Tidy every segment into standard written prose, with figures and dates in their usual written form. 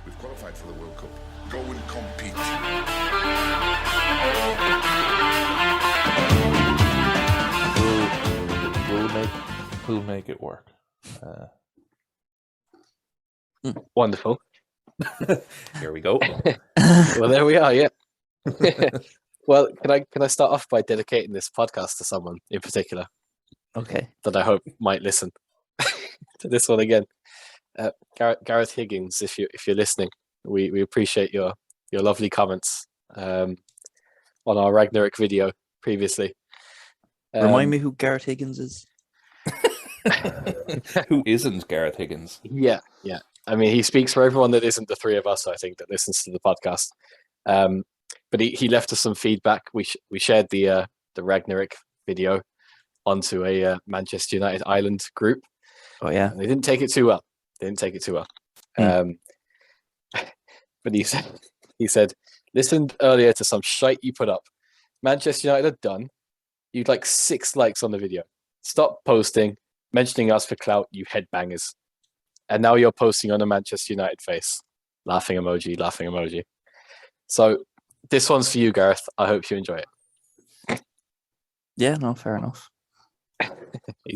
We've qualified for the World Cup. Go and compete. We'll make it work. Wonderful. Here we go. Well, there we are. Yeah. Well, can I start off by dedicating this podcast to someone in particular Okay. that I hope might listen to this one again? Gareth Higgins, if you're listening, we appreciate your lovely comments on our Ragnarok video previously. Remind me who Gareth Higgins is. Who isn't Gareth Higgins? Yeah. I mean, he speaks for everyone that isn't the three of us, I think, that listens to the podcast. But he left us some feedback. We shared the Ragnarok video onto a Manchester United Island group. Oh yeah. And they didn't take it too well. But he said, listened earlier to some shite you put up. Manchester United are done. You'd like 6 likes on the video. Stop posting, mentioning us for clout, you headbangers. And now you're posting on a Manchester United face. Laughing emoji. So this one's for you, Gareth. I hope you enjoy it. Yeah, no, fair enough.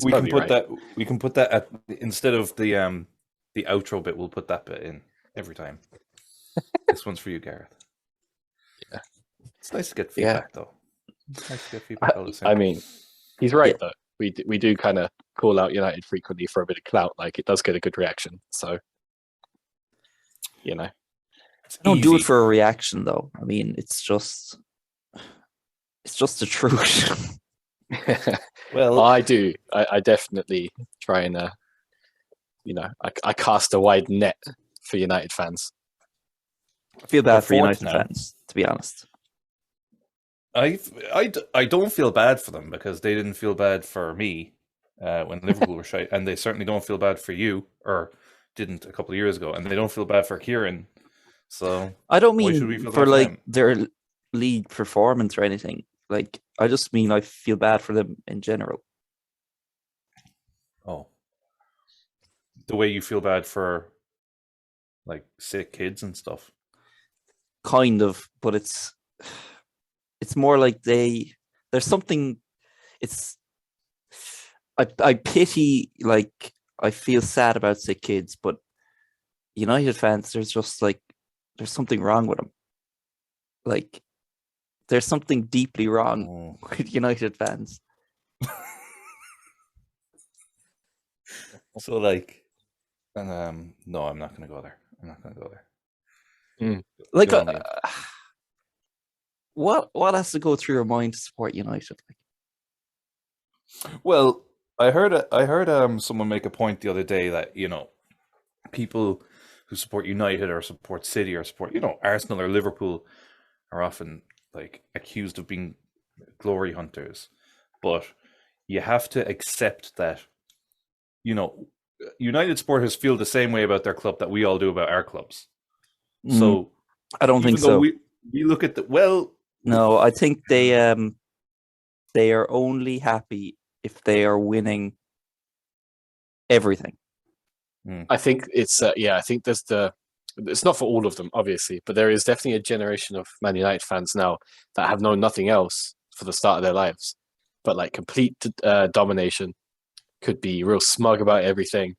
We can put that at, instead of the outro bit, we'll put that bit in every time. This one's for you, Gareth. Yeah. It's nice to get feedback though. It's nice to get feedback all the same. I mean, he's right though. We do kind of call out United frequently for a bit of clout. Like, it does get a good reaction. So, you know. Don't do it for a reaction though. I mean, it's just the truth. Well, I do. I definitely try and, I cast a wide net for United fans. I feel bad for United fans, to be honest. I don't feel bad for them because they didn't feel bad for me when Liverpool were shite, and they certainly don't feel bad for you, or didn't a couple of years ago, and they don't feel bad for Kieran. So I don't mean for like their league performance or anything. Like, I just mean I feel bad for them in general. Oh, the way you feel bad for like sick kids and stuff. Kind of, but it's more like there's something. I pity, like, I feel sad about sick kids, but United fans, there's something wrong with them. Like, there's something deeply wrong with United fans. So, like, and no, I'm not going to go there. Like, what has to go through your mind to support United? Well, I heard someone make a point the other day that people who support United or support City or support Arsenal or Liverpool are often like accused of being glory hunters, but you have to accept that United supporters feel the same way about their club that we all do about our clubs. So I don't think so. We look at no, I think they are only happy if they are winning everything. I think it's I think it's not for all of them, obviously, but there is definitely a generation of Man United fans now that have known nothing else for the start of their lives, but like complete domination, could be real smug about everything,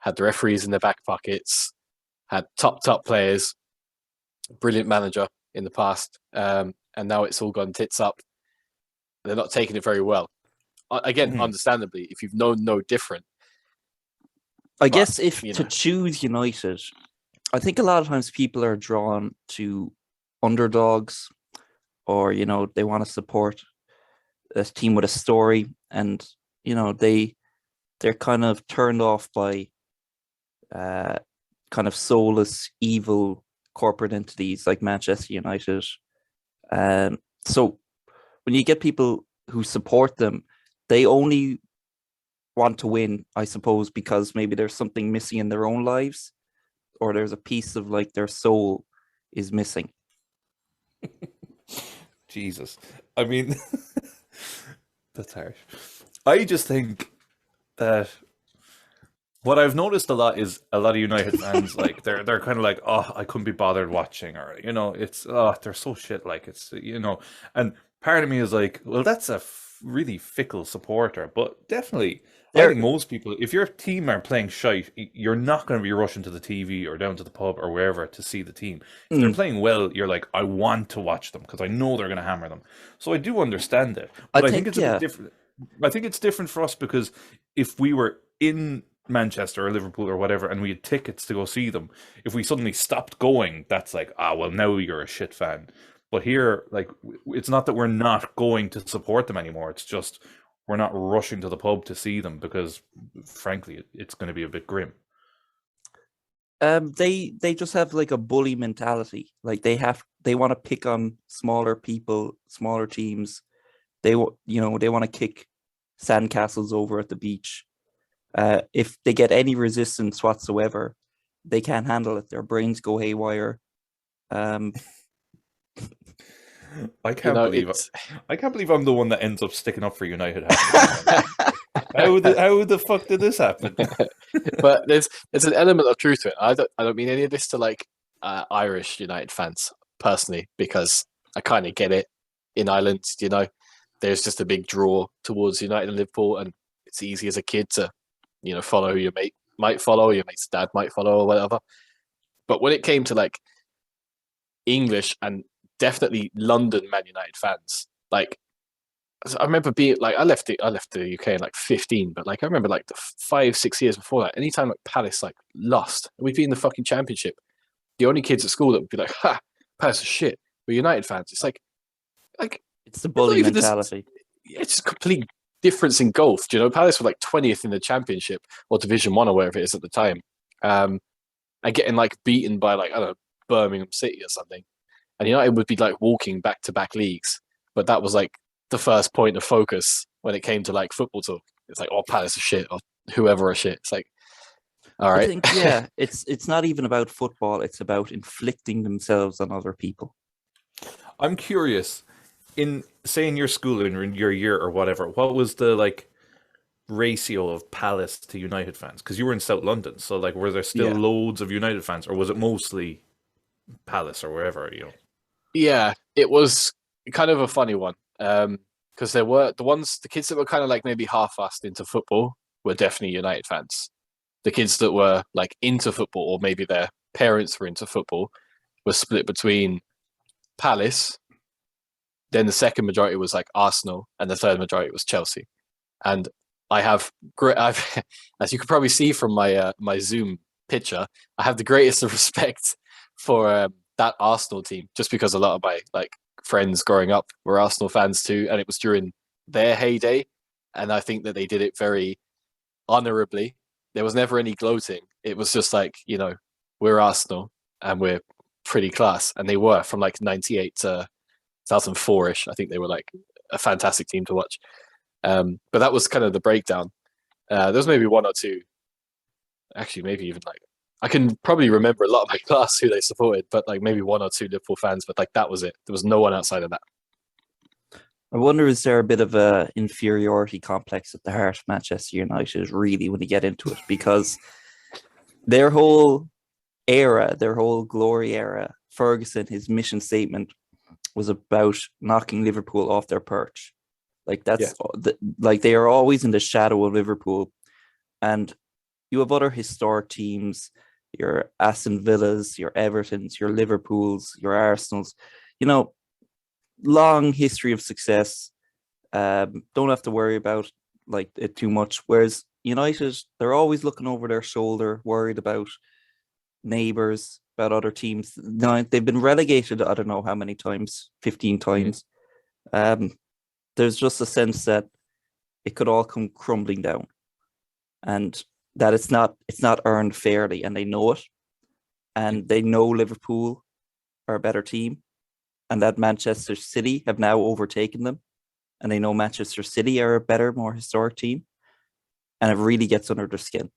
had the referees in their back pockets, had top players, brilliant manager in the past, and now it's all gone tits up. They're not taking it very well. Again, understandably, if you've known no different. I guess if to choose United, I think a lot of times people are drawn to underdogs, or they want to support a team with a story, and they're kind of turned off by kind of soulless, evil corporate entities like Manchester United. So when you get people who support them, they only want to win, I suppose, because maybe there's something missing in their own lives, or there's a piece of like their soul is missing. Jesus. I mean, that's harsh. I just think that What I've noticed a lot is a lot of United fans like they're kind of like, oh, I couldn't be bothered watching, or it's they're so shit, like and part of me is like, well, that's a really fickle supporter, but definitely I They're think most people, if your team are playing shite, you're not going to be rushing to the TV or down to the pub or wherever to see the team. If they're mm, playing well, you're like, I want to watch them because I know they're going to hammer them. So I do understand it, I but I think think it's a bit yeah. different. I think it's different for us because if we were in Manchester or Liverpool or whatever, and we had tickets to go see them, if we suddenly stopped going, that's like, well, now you're a shit fan. But here, like, it's not that we're not going to support them anymore. It's just we're not rushing to the pub to see them because, frankly, it's going to be a bit grim. They just have like a bully mentality. Like they want to pick on smaller people, smaller teams. They want to kick sandcastles over at the beach. If they get any resistance whatsoever, they can't handle it. Their brains go haywire. Um, I can't believe it's I can't believe I'm the one that ends up sticking up for United half the time. How the fuck did this happen? but there's an element of truth to it. I don't mean any of this to like Irish United fans personally, because I kind of get it. In Ireland, there's just a big draw towards United and Liverpool, and it's easy as a kid to follow who your mate might follow, your mate's dad might follow, or whatever. But when it came to like English and definitely London Man United fans, like I remember being like, I left the UK in like 15, but like I remember like the 5-6 years before that, anytime like Palace like lost, we'd be in the fucking Championship. The only kids at school that would be like, "Ha, Palace is shit. We're United fans." It's like it's the bully even this- mentality. it's just complete difference in golf. Palace were like 20th in the Championship or Division One or wherever it is at the time, and getting like beaten by like, I don't know, Birmingham City or something, and United would be like walking back to back leagues. But that was like the first point of focus when it came to like football talk. It's like, oh, Palace are shit, or whoever are shit. It's like, all right. I think yeah, it's not even about football. It's about inflicting themselves on other people. I'm curious, in your school in your year or whatever, what was the like ratio of Palace to United fans? Because you were in South London, so like, were there still Yeah. loads of United fans, or was it mostly Palace or wherever? Yeah, it was kind of a funny one. Because there were the kids that were kind of like maybe half-assed into football were definitely United fans. The kids that were like into football, or maybe their parents were into football, were split between Palace. Then the second majority was like Arsenal, and the third majority was Chelsea. And I've, as you could probably see from my my Zoom picture, I have the greatest of respect for that Arsenal team, just because a lot of my like friends growing up were Arsenal fans too, and it was during their heyday, and I think that they did it very honorably. There was never any gloating. It was just like, we're Arsenal and we're pretty class, and they were from like 98 to 2004ish. I think they were like a fantastic team to watch. But that was kind of the breakdown. There was maybe one or two, actually maybe even like, I can probably remember a lot of my class who they supported, but like maybe one or two Liverpool fans, but like that was it. There was no one outside of that. I wonder, is there a bit of a inferiority complex at the heart of Manchester United, really, when you get into it? Because their whole era, their whole glory era, Ferguson, his mission statement was about knocking Liverpool off their perch. Like that's like they are always in the shadow of Liverpool, and you have other historic teams, your Aston Villas, your Evertons, your Liverpools, your Arsenals. Long history of success. Don't have to worry about like it too much. Whereas United, they're always looking over their shoulder, worried about neighbours, about other teams. They've been relegated, I don't know how many times, 15 times. There's just a sense that it could all come crumbling down, and that it's not earned fairly, and they know it, and they know Liverpool are a better team, and that Manchester City have now overtaken them, and they know Manchester City are a better, more historic team, and it really gets under their skin.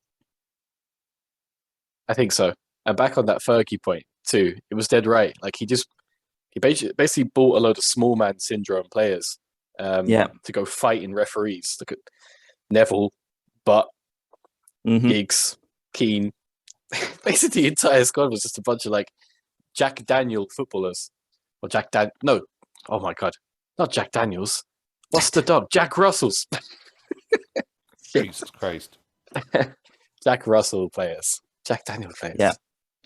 I think so. And back on that Fergie point too, it was dead right. Like he basically bought a load of small man syndrome players to go fight in referees. Look at Neville, but Mhm. Giggs, Keane. Basically, the entire squad was just a bunch of like Jack Daniel footballers. Or no. Oh my God. Not Jack Daniels. What's the dog? Jack Russell's. Jesus Christ. Jack Russell players. Jack Daniel players. Yeah.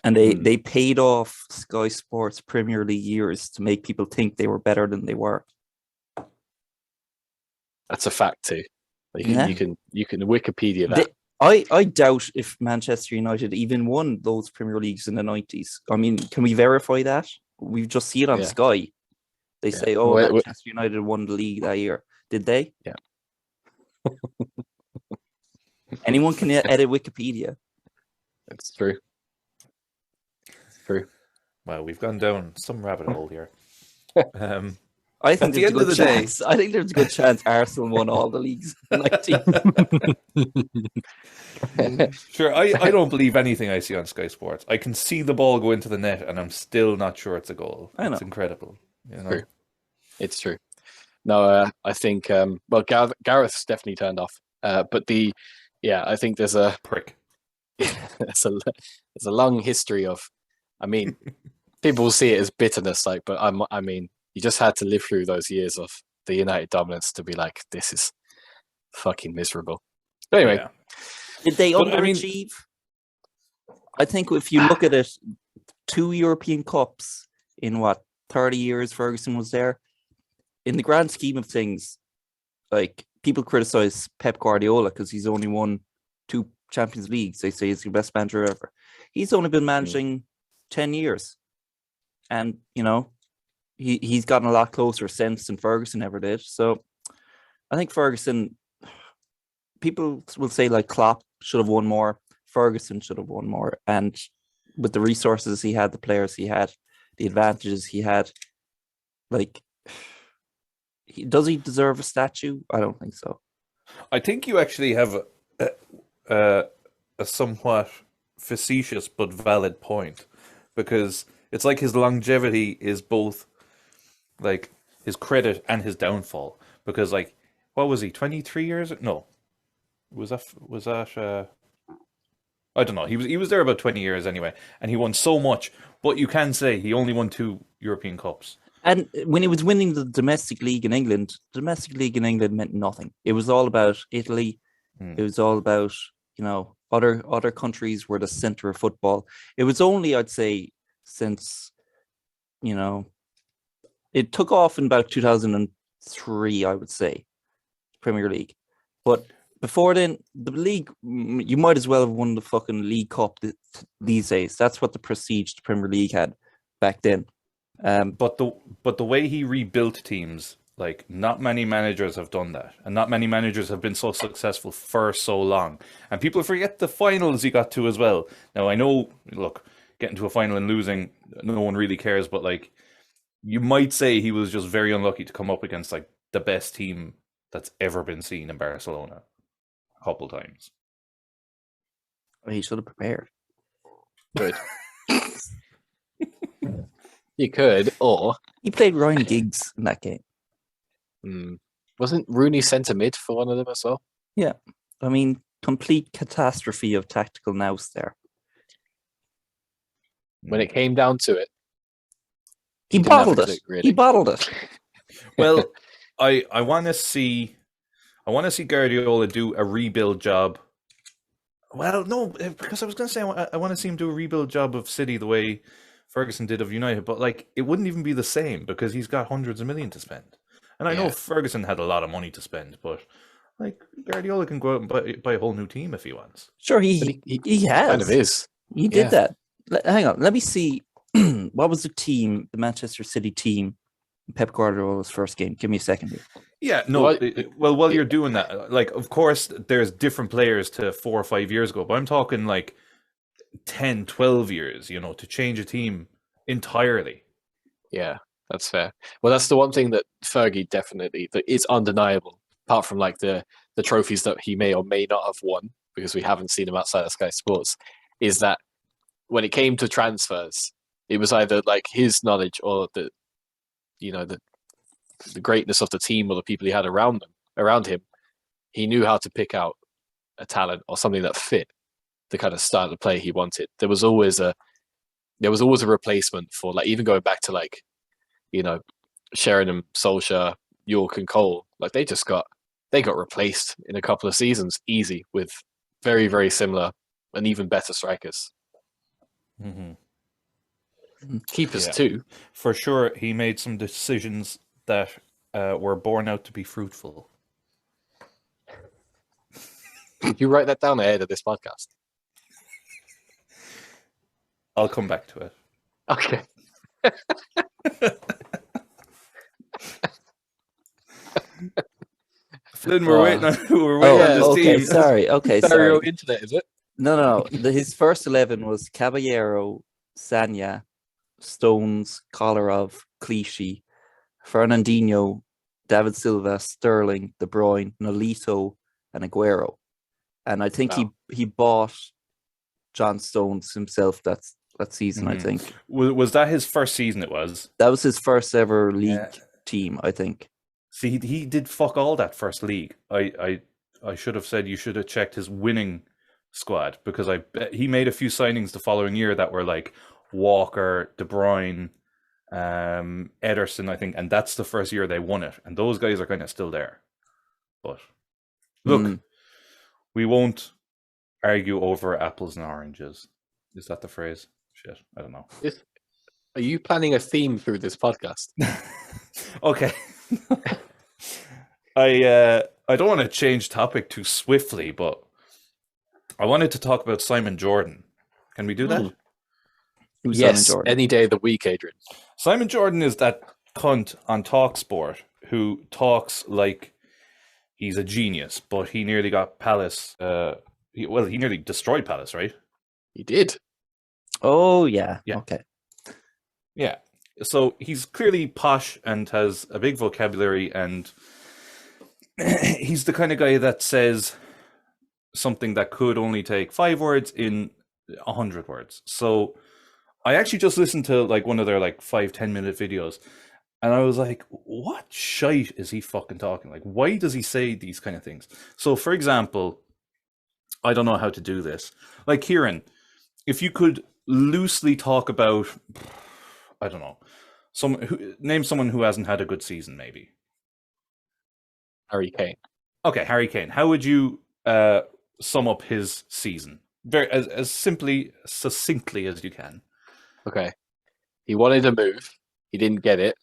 And they paid off Sky Sports Premier League years to make people think they were better than they were. That's a fact too. Yeah. You can Wikipedia that. I doubt if Manchester United even won those Premier Leagues in the 90s. I mean, can we verify that? We've just seen it on Sky. They say, Manchester United won the league that year. Did they? Yeah. Anyone can edit Wikipedia. It's true. True. Well, we've gone down some rabbit hole here. I think At the end of the day, I think there's a good chance Arsenal won all the leagues in the 90s. Sure, I don't believe anything I see on Sky Sports. I can see the ball go into the net, and I'm still not sure it's a goal. I know. It's incredible. You know? True. It's true. No, I think Gareth's definitely turned off. But I think there's a Prick. there's a long history of. I mean, people will see it as bitterness, but I mean, you just had to live through those years of the United dominance to be like, this is fucking miserable. But anyway, Yeah. Did they But, I underachieve? I think if you look at it, 2 European Cups in 30 years Ferguson was there. In the grand scheme of things, like people criticize Pep Guardiola because he's only won 2 Champions Leagues. They say he's the best manager ever. He's only been managing 10 years. And, he's gotten a lot closer since than Ferguson ever did. So I think Ferguson, people will say like Klopp should have won more. Ferguson should have won more. And with the resources he had, the players he had, the advantages he had, does he deserve a statue? I don't think so. I think you actually have a somewhat facetious but valid point, because it's like his longevity is both like his credit and his downfall. Because what was he? 23 years? No, was that? I don't know. He was there about 20 years anyway, and he won so much. But you can say he only won 2 European Cups. And when he was winning the domestic league in England, meant nothing. It was all about Italy. It was all about, other countries were the center of football. It was only, I'd say, since, it took off in about 2003, I would say, Premier League. But before then, the league, you might as well have won the fucking League Cup these days. That's what the prestige the Premier League had back then. But the way he rebuilt teams, not many managers have done that, and not many managers have been so successful for so long. And people forget the finals he got to as well. Now I know, look, getting to a final and losing, no one really cares. But you might say he was just very unlucky to come up against the best team that's ever been seen in Barcelona a couple times. He should have prepared. Good. You could, or He played Ryan Giggs in that game. Wasn't Rooney centre mid for one of them as well? Yeah. I mean, complete catastrophe of tactical nous there. When it came down to it, He didn't have bottled a it. click, really. He bottled it. Well, I want to see Guardiola do a rebuild job. Well, no, because I was going to say I want to see him do a rebuild job of City the way Ferguson did of United, but it wouldn't even be the same because he's got hundreds of millions to spend. And I know Ferguson had a lot of money to spend, but Guardiola can go out and buy a whole new team if he wants. Sure, he has. Kind of is. He did that. Hang on, let me see. What was the Manchester City team, Pep Guardiola's first game? Give me a second here. Yeah, no. Well, while you're doing that, of course, there's different players to 4 or 5 years ago, but I'm talking 10, 12 years, to change a team entirely. Yeah, that's fair. Well, that's the one thing that Fergie definitely, that is undeniable, apart from the trophies that he may or may not have won, because we haven't seen him outside of Sky Sports, is that when it came to transfers, it was either his knowledge or the greatness of the team or the people he had around him. He knew how to pick out a talent or something that fit the kind of style of play he wanted. There was always a replacement for, like, even going back to, like, you know, Sheringham, Solskjaer, York and Cole. Like, they got replaced in a couple of seasons easy with very, very similar and even better strikers. Mm-hmm. Keepers Yeah. too. For sure, he made some decisions that were born out to be fruitful. Did you write that down ahead of this podcast? I'll come back to it. Okay. Flynn, we're waiting on this okay, team. sorry. Okay, Stereo sorry. internet, is it? No. His first 11 was Caballero, Sanya, Stones, Kolarov, Clichy, Fernandinho, David Silva, Sterling, De Bruyne, Nolito, and Aguero. And I think he bought John Stones himself that season, I think. Was that his first season? It was. That was his first ever league team, I think. See, he did fuck all that first league. I should have said you should have checked his winning squad, because I bet he made a few signings the following year that were like Walker, De Bruyne, Ederson, I think, and that's the first year they won it. And those guys are kind of still there. But look, we won't argue over apples and oranges. Is that the phrase? Shit, I don't know. Are you planning a theme through this podcast? Okay. I don't want to change topic too swiftly, but I wanted to talk about Simon Jordan. Can we do that? Who's Yes, Simon Jordan? any day of the week, Adrian. Simon Jordan is that cunt on TalkSport who talks like he's a genius, but he nearly got Palace. He nearly destroyed Palace, right? He did. Oh, yeah. Yeah. Okay. Yeah. So he's clearly posh and has a big vocabulary, and he's the kind of guy that says something that could only take 5 words in 100 words. So I actually just listened to like one of their like 5-10 minute videos, and I was like, what shite is he fucking talking? Like, why does he say these kind of things? So for example, I don't know how to do this. Like, Kieran, if you could loosely talk about, I don't know, name someone who hasn't had a good season, maybe. Harry Kane. Okay, Harry Kane. How would you sum up his season? Very as succinctly as you can. Okay. He wanted to move. He didn't get it.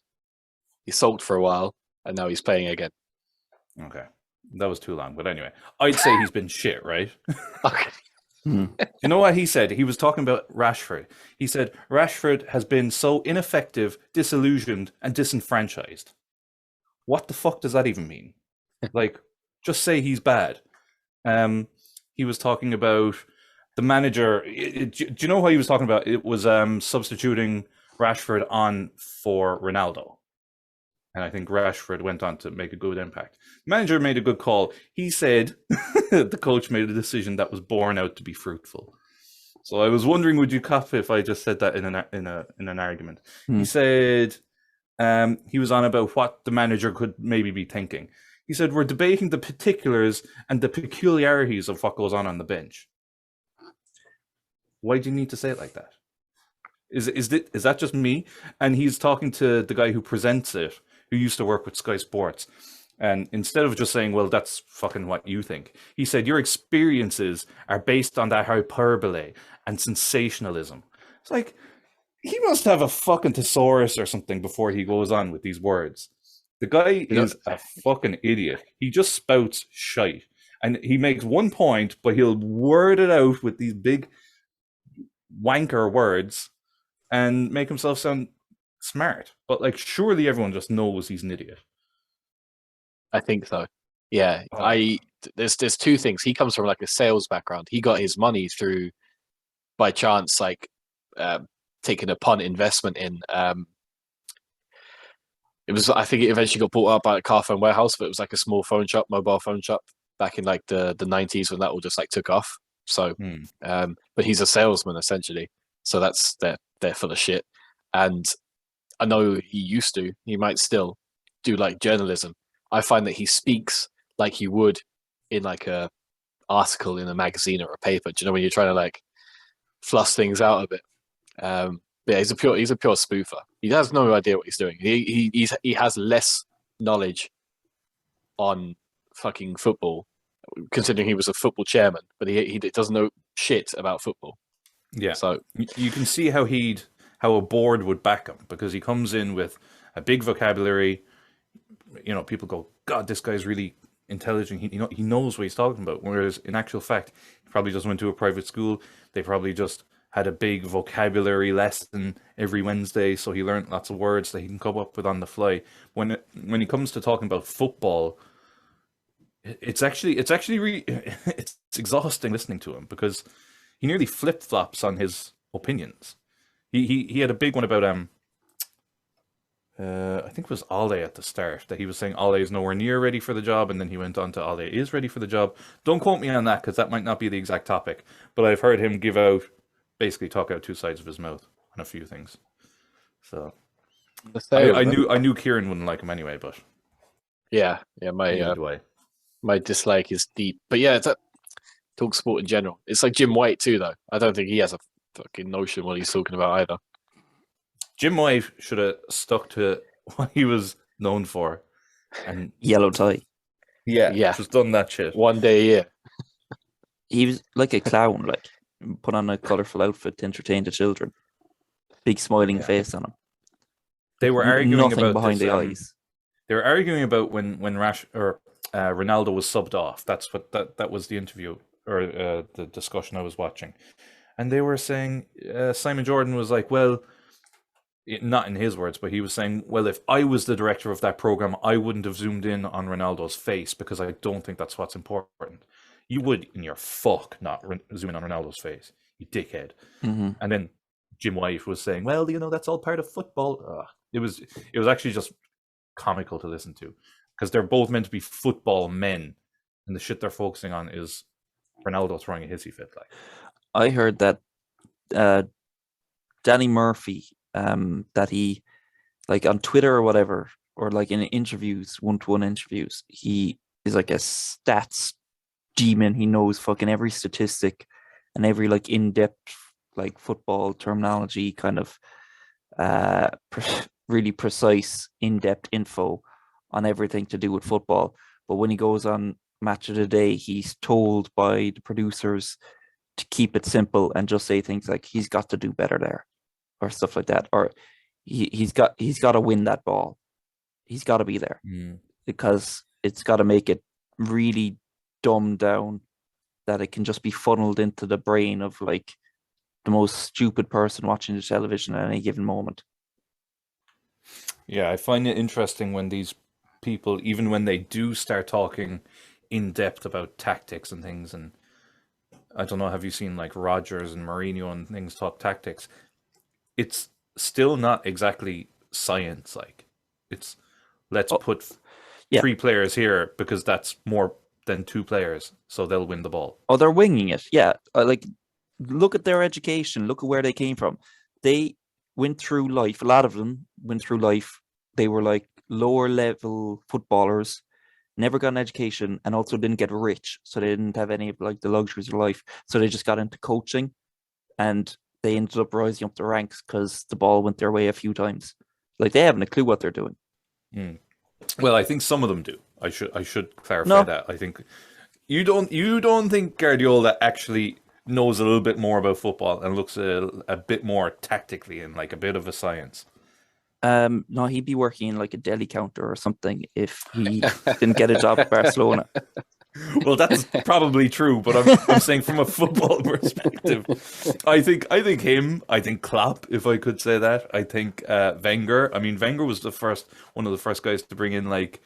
He sulked for a while, and now he's playing again. Okay. That was too long, but anyway. I'd say he's been shit, right? Okay. You know what he said? He was talking about Rashford. He said, Rashford has been so ineffective, disillusioned, and disenfranchised. What the fuck does that even mean? Like, just say he's bad. He was talking about the manager. Do you know what he was talking about? It was substituting Rashford on for Ronaldo. And I think Rashford went on to make a good impact. The manager made a good call. He said the coach made a decision that was born out to be fruitful. So I was wondering, would you cop if I just said that in an argument? He said he was on about what the manager could maybe be thinking. He said, we're debating the particulars and the peculiarities of what goes on the bench. Why do you need to say it like that? Is that just me? And he's talking to the guy who presents it, who used to work with Sky Sports. And instead of just saying, well, that's fucking what you think, he said, your experiences are based on that hyperbole and sensationalism. It's like, he must have a fucking thesaurus or something before he goes on with these words. The guy is a fucking idiot. He just spouts shite. And he makes one point, but he'll word it out with these big wanker words and make himself sound smart. But like, surely everyone just knows he's an idiot. I think so. Yeah. There's two things. He comes from like a sales background. He got his money through, by chance, like taking a punt investment in it was, I think it eventually got bought up by a car phone warehouse, but it was like a small phone shop, mobile phone shop back in like the 90s when that all just like took off. So but he's a salesman essentially. So they're full of shit. And I know he might still do like journalism. I find that he speaks like he would in like a article in a magazine or a paper. Do you know when you're trying to like flush things out a bit? But yeah, he's a pure spoofer. He has no idea what he's doing. He has less knowledge on fucking football, considering he was a football chairman, but he doesn't know shit about football. Yeah. So you can see how a board would back him, because he comes in with a big vocabulary. You know, people go, God, this guy's really intelligent. He knows what he's talking about. Whereas in actual fact, he probably just went to a private school. They probably just had a big vocabulary lesson every Wednesday, so he learned lots of words that he can come up with on the fly. When he comes to talking about football, it's actually really it's exhausting listening to him, because he nearly flip flops on his opinions. He had a big one about I think it was Ole at the start, that he was saying Ole is nowhere near ready for the job, and then he went on to Ole is ready for the job. Don't quote me on that, because that might not be the exact topic, but I've heard him basically talk out two sides of his mouth on a few things. So I knew Kieran wouldn't like him anyway, but yeah, way. my dislike is deep. But yeah, talk sport in general. It's like Jim White too, though. I don't think he has a fucking notion what he's talking about either. Jim White should have stuck to what he was known for, and Yellow tie. Yeah, just done that shit one day a year. He was like a clown, like put on a colourful outfit to entertain the children. Big smiling face on him. They were arguing nothing about behind this, the eyes. They were arguing about when Ronaldo was subbed off. That's what that was the interview or the discussion I was watching, and they were saying Simon Jordan was like, well, not in his words, but he was saying, well, if I was the director of that program, I wouldn't have zoomed in on Ronaldo's face, because I don't think that's what's important. You would in your fuck not zoom in on Ronaldo's face, you dickhead. Mm-hmm. And then Jim White was saying, well, that's all part of football. It was actually just comical to listen to, because they're both meant to be football men, and the shit they're focusing on is Ronaldo throwing a hissy fit. Like, I heard that Danny Murphy, that he, like on Twitter or whatever, or like in interviews, one-to-one interviews, he is like a stats demon. He knows fucking every statistic and every like in-depth like football terminology, kind of really precise in-depth info on everything to do with football. But when he goes on Match of the Day, he's told by the producers to keep it simple and just say things like he's got to do better there, or stuff like that, or he's got to win that ball. He's got to be there, because it's got to make it really dumbed down that it can just be funneled into the brain of like the most stupid person watching the television at any given moment. Yeah, I find it interesting when these people, even when they do start talking in depth about tactics and things, and I don't know, have you seen like Rodgers and Mourinho and things talk tactics? It's still not exactly science. Like, it's let's put three players here because that's more than two players, so they'll win the ball. Oh, they're winging it. Yeah, like look at their education. Look at where they came from. They went through life. A lot of them went through life. They were like lower level footballers, never got an education, and also didn't get rich, so they didn't have any of like the luxuries of life. So they just got into coaching, and they ended up rising up the ranks because the ball went their way a few times. Like, they haven't a clue what they're doing. Well, I think some of them do. I should clarify that. I think you don't think Guardiola actually knows a little bit more about football and looks a bit more tactically and like a bit of a science. No, he'd be working in like a deli counter or something if he didn't get a job at Barcelona. Well, that's probably true, but I'm saying from a football perspective, I think him. I think Klopp, if I could say that. I think Wenger. I mean, Wenger was one of the first guys to bring in like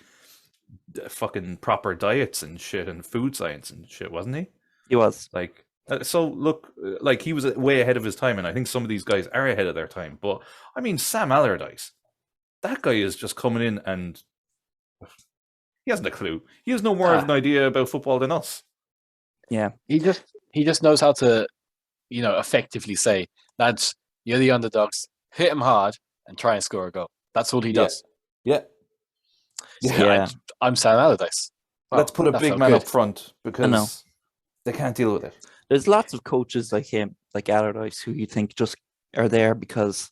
fucking proper diets and shit and food science and shit, wasn't he? He was. Like, so look, like he was way ahead of his time, and I think some of these guys are ahead of their time. But I mean, Sam Allardyce, that guy is just coming in and he hasn't a clue. He has no more of an idea about football than us. Yeah, he just knows how to, effectively say, lads, you're the underdogs. Hit him hard and try and score a goal. That's all he does. Yeah. So I'm Sam Allardyce. Wow, let's put a big man up front, because They can't deal with it. There's lots of coaches like him, like Allardyce, who you think just are there because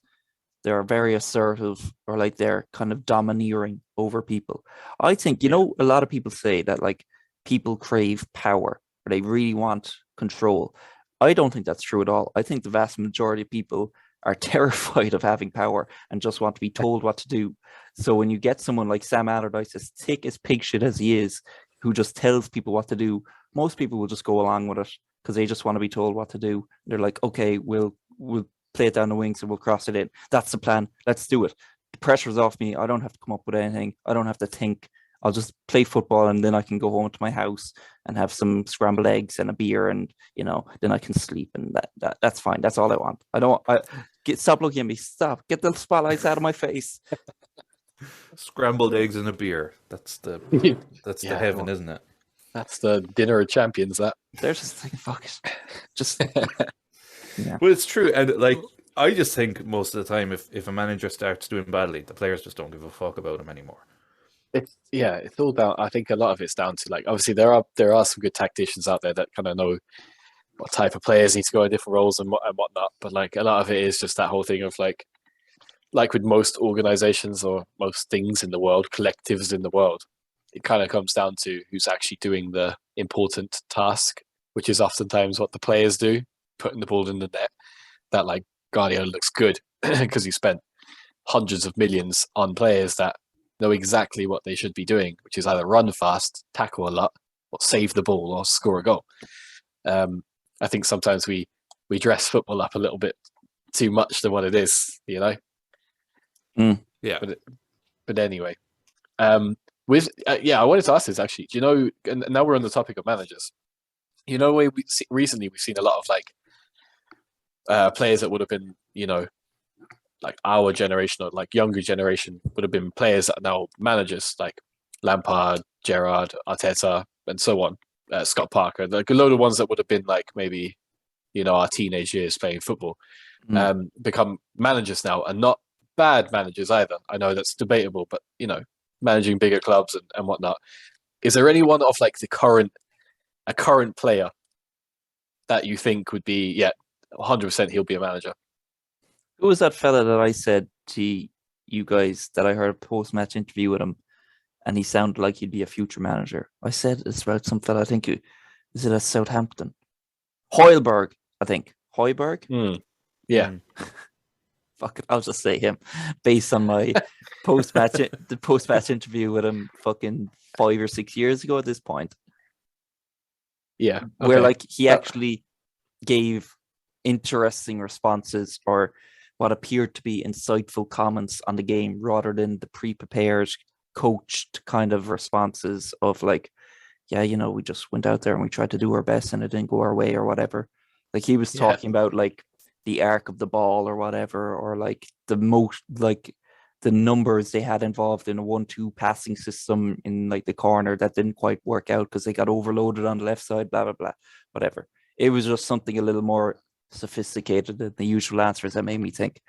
they're very assertive or like they're kind of domineering over people. I think, a lot of people say that like people crave power or they really want control. I don't think that's true at all. I think the vast majority of people are terrified of having power and just want to be told what to do. So when you get someone like Sam Allardyce, as thick as pig shit as he is, who just tells people what to do, most people will just go along with it because they just want to be told what to do. They're like, okay, we'll play it down the wings and we'll cross it in. That's the plan. Let's do it. The pressure's off me. I don't have to come up with anything. I don't have to think. I'll just play football and then I can go home to my house and have some scrambled eggs and a beer and then I can sleep and that's fine. That's all I want. Stop looking at me. Stop. Get the spotlights out of my face. Scrambled eggs and a beer. That's the heaven, isn't it? That's the dinner of champions. That they're just like, fuck it. Just yeah. Well, it's true, and like I just think most of the time, if a manager starts doing badly, the players just don't give a fuck about him anymore. it's all down. I think a lot of it's down to like obviously there are some good tacticians out there that kind of know what type of players need to go in different roles and whatnot. But like a lot of it is just that whole thing of like with most organizations or most things in the world, collectives in the world, it kind of comes down to who's actually doing the important task, which is oftentimes what the players do, putting the ball in the net. That like Guardiola looks good because he spent hundreds of millions on players that know exactly what they should be doing, which is either run fast, tackle a lot, or save the ball or score a goal. I think sometimes we dress football up a little bit too much than what it is, Yeah. But anyway, I wanted to ask this actually. Do you know? And now we're on the topic of managers. Recently we've seen a lot of like players that would have been, like our generation or like younger generation would have been players that are now managers, like Lampard, Gerrard, Arteta, and so on. Scott Parker, like a load of ones that would have been like maybe, our teenage years playing football, become managers now, and not bad managers either. I know that's debatable, but managing bigger clubs and whatnot. Is there anyone of like a current player that you think would be 100% he'll be a manager? Who was that fella that I said to you guys that I heard a post-match interview with him and he sounded like he'd be a future manager? I said it's about some fella, I think, is it at Southampton? Højbjerg, I think. Højbjerg? Yeah. Fuck it, I'll just say him based on my post-match interview with him fucking 5 or 6 years ago at this point. Yeah. Okay. Where like he actually gave interesting responses or what appeared to be insightful comments on the game rather than the pre-prepared, coached kind of responses of like, we just went out there and we tried to do our best and it didn't go our way or whatever. Like he was talking about like the arc of the ball or whatever, or like the numbers they had involved in a 1-2 passing system in like the corner that didn't quite work out because they got overloaded on the left side, blah, blah, blah, whatever. It was just something a little more sophisticated than the usual answers that made me think,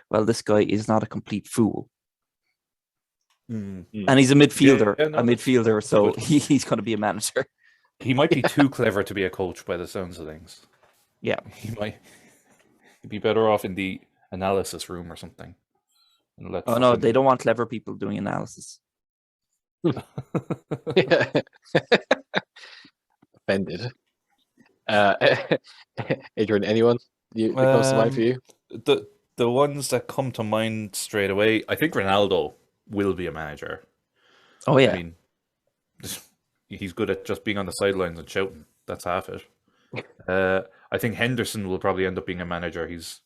well, this guy is not a complete fool. And he's a midfielder, so he's going to be a manager. He might be too clever to be a coach by the sounds of things. Yeah. He'd be better off in the analysis room or something. No, they don't want clever people doing analysis. Offended. Adrian, anyone that comes to mind for you? The ones that come to mind straight away, I think Ronaldo will be a manager. Oh yeah. I mean, he's good at just being on the sidelines and shouting. That's half it. I think Henderson will probably end up being a manager. He's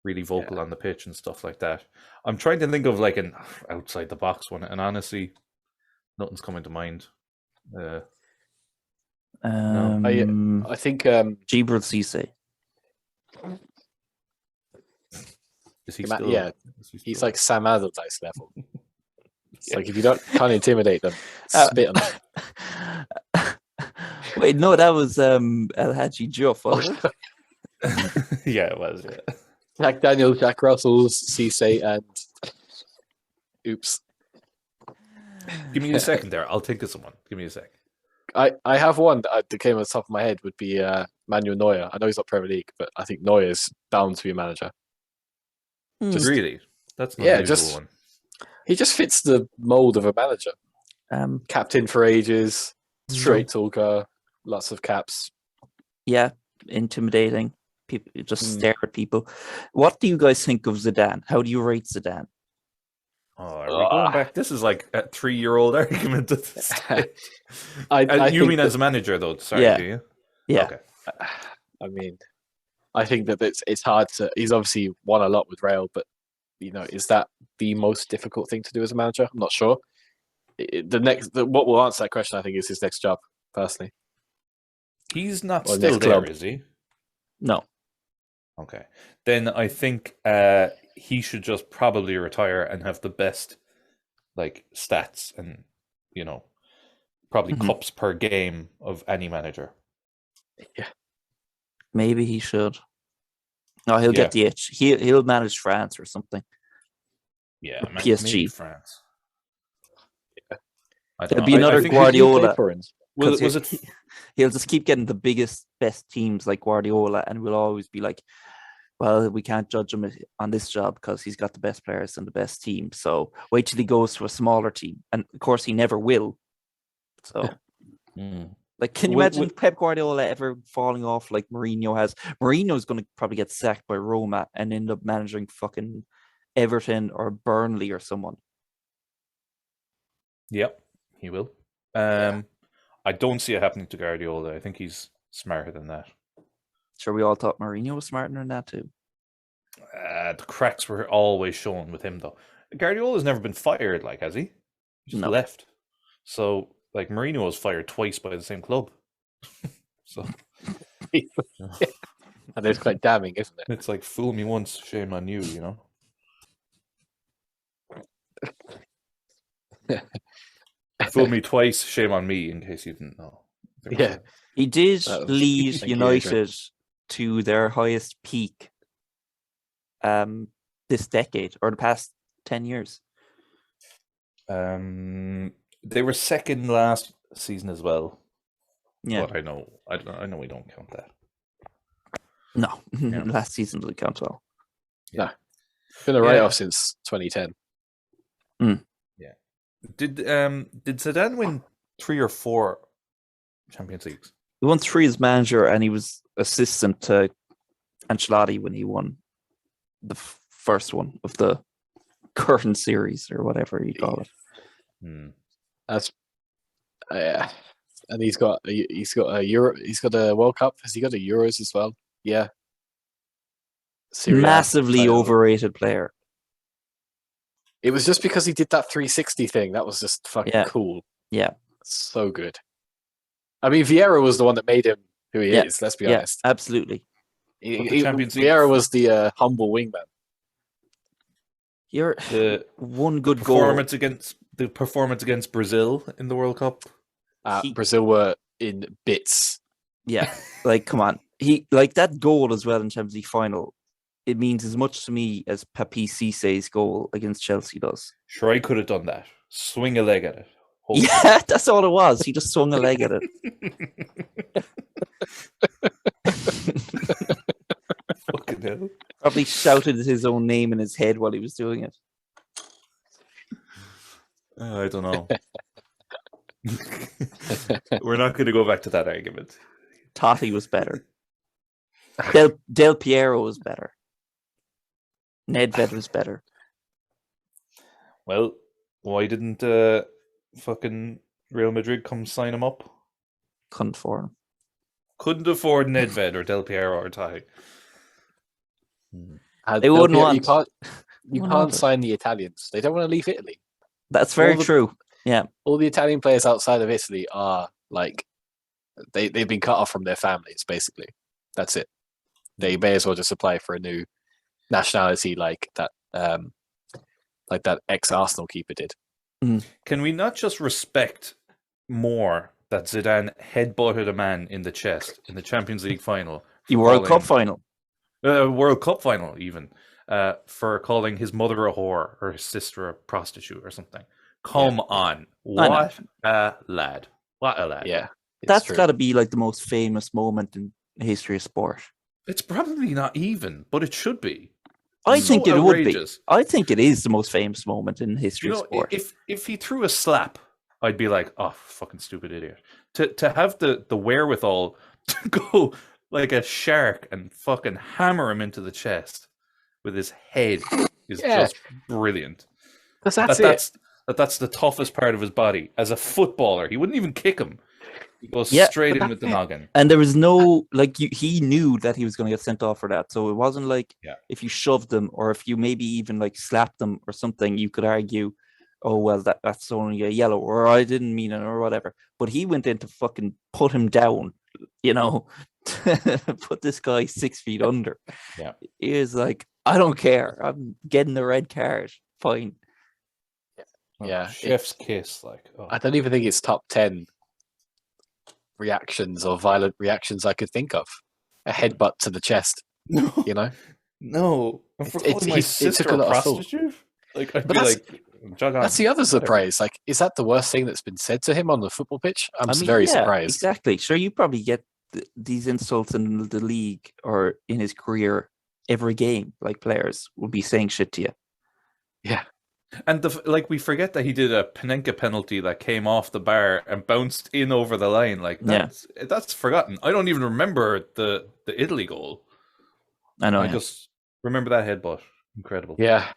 really vocal on the pitch and stuff like that. I'm trying to think of like an outside the box one, and honestly, nothing's coming to mind. I think Djibril Cissé. Is he still? Yeah, he's like Sam Allardyce level. It's like if you can't intimidate them, spit on them. Wait, no, that was El Hadji Diouf, wasn't it? Yeah, it was. Yeah. Jack Daniels, Jack Russell's, Cisse, and oops. Give me a second there. I'll think of someone. Give me a sec. I have one that came on the top of my head would be Manuel Neuer. I know he's not Premier League, but I think Neuer is bound to be a manager. Just Really? That's an yeah, unusual just one. he just fits the mold of a manager. Captain for ages, It's straight talker, lots of caps. Yeah, intimidating. People just stare at people. What do you guys think of Zidane? How do you rate Zidane? Oh, are we going back? This is like a 3-year-old argument at this stage. I You think mean that- as a manager, though? Sorry, Yeah. do you? Yeah. Okay. I mean, I think that it's hard to. He's obviously won a lot with Real, but is that the most difficult thing to do as a manager? I'm not sure. What will answer that question, I think, is his next job. Personally, He's not Or still next there, club. is he? No. Okay. Then I think he should just probably retire and have the best stats and probably Mhm. cups per game of any manager. Maybe he should. No, he'll Yeah. get the itch. He'll manage France or something. Yeah, PSG. maybe France. I don't There'll know. be another I think Guardiola. was 'cause it He'll just keep getting the best teams like Guardiola, and we'll always be like, well, we can't judge him on this job because he's got the best players and the best team. So wait till he goes to a smaller team, and of course he never will. So, can you imagine Pep Guardiola ever falling off like Mourinho has? Mourinho's going to probably get sacked by Roma and end up managing fucking Everton or Burnley or someone. Yep, he will. I don't see it happening to Guardiola. I think he's smarter than that. Sure, we all thought Mourinho was smarter than that too. The cracks were always shown with him, though. Guardiola's never been fired, has he? He just No. left. So, Mourinho was fired twice by the same club. So and it's quite damning, isn't it? it's like, fool me once, shame on you, Fool me twice, shame on me, in case you didn't know. Yeah. He did Oh, lead thank you, United to their highest peak this decade or the past 10 years. They were second last season as well. Yeah. But I know we don't count that. No, Yeah. last season didn't count well. It's been a write-off since 2010. Did Zidane win 3 or 4 Champions Leagues? He won 3 as manager, and he was assistant to Ancelotti when he won the first one of the current series or whatever you call it. That's and he's got a Euro. He's got a World Cup. Has he got a Euros as well? Yeah. Serie A Massively title. overrated player. It was just because he did that 360 thing. That was just fucking cool. Yeah. So good. I mean, Vieira was the one that made him who he is. Let's be honest. Absolutely. Vieira was the humble wingman. You're The one good goal. performance against Brazil in the World Cup. Brazil were in bits. Yeah, come on. He that goal as well in Champions League final. It means as much to me as Papi Cissé's goal against Chelsea does. Sure, I could have done that. Swing a leg at it. Hopefully. Yeah, that's all it was. He just swung a leg at it. Fucking hell. Probably shouted his own name in his head while he was doing it. I don't know. We're not going to go back to that argument. Totti was better. Del Piero was better. Nedved was better. Well, why didn't fucking Real Madrid come sign him up? Couldn't for him. Couldn't afford Nedved or Del Piero or Tahi. They wouldn't want. You can't sign the Italians. They don't want to leave Italy. That's very true. Yeah. All the Italian players outside of Italy are they've been cut off from their families, basically. That's it. They may as well just apply for a new nationality like that ex-Arsenal keeper did. Can we not just respect more that Zidane headbutted a man in the chest in the Champions League final? The World Cup final. World Cup final, even. For calling his mother a whore or his sister a prostitute or something. Come on. What a lad. What a lad. Yeah. That's true. got to be like the most famous moment in the history of sport. It's probably not even, but it should be. I So think it would be. outrageous. I think it is the most famous moment in the history You of know, sport. if he threw a slap, I'd be like, oh, fucking stupid idiot. To have the wherewithal to go like a shark and fucking hammer him into the chest with his head is just brilliant. That's the toughest part of his body. As a footballer, he wouldn't even kick him. He goes straight in with the noggin. And there was no he knew that he was going to get sent off for that. So it wasn't like if you shoved him or if you maybe even like slapped him or something, you could argue, oh well, that's only a yellow, or I didn't mean it, or whatever. But he went in to fucking put him down, put this guy 6 feet under. Yeah, he is like, I don't care. I'm getting the red card. Fine. Yeah, chef's kiss. Like, I don't even think it's top 10 reactions or violent reactions I could think of. A headbutt to the chest. No, No, for calling my sister a prostitute. Like, I'd be like, jog on. That's the other surprise. Like, is that the worst thing that's been said to him on the football pitch? I'm very surprised. Exactly. Sure, you probably get these insults in the league or in his career every game. Like players will be saying shit to you. Yeah. And we forget that he did a Panenka penalty that came off the bar and bounced in over the line. Like that's forgotten. I don't even remember the Italy goal. I know. I just remember that headbutt. Incredible. Yeah.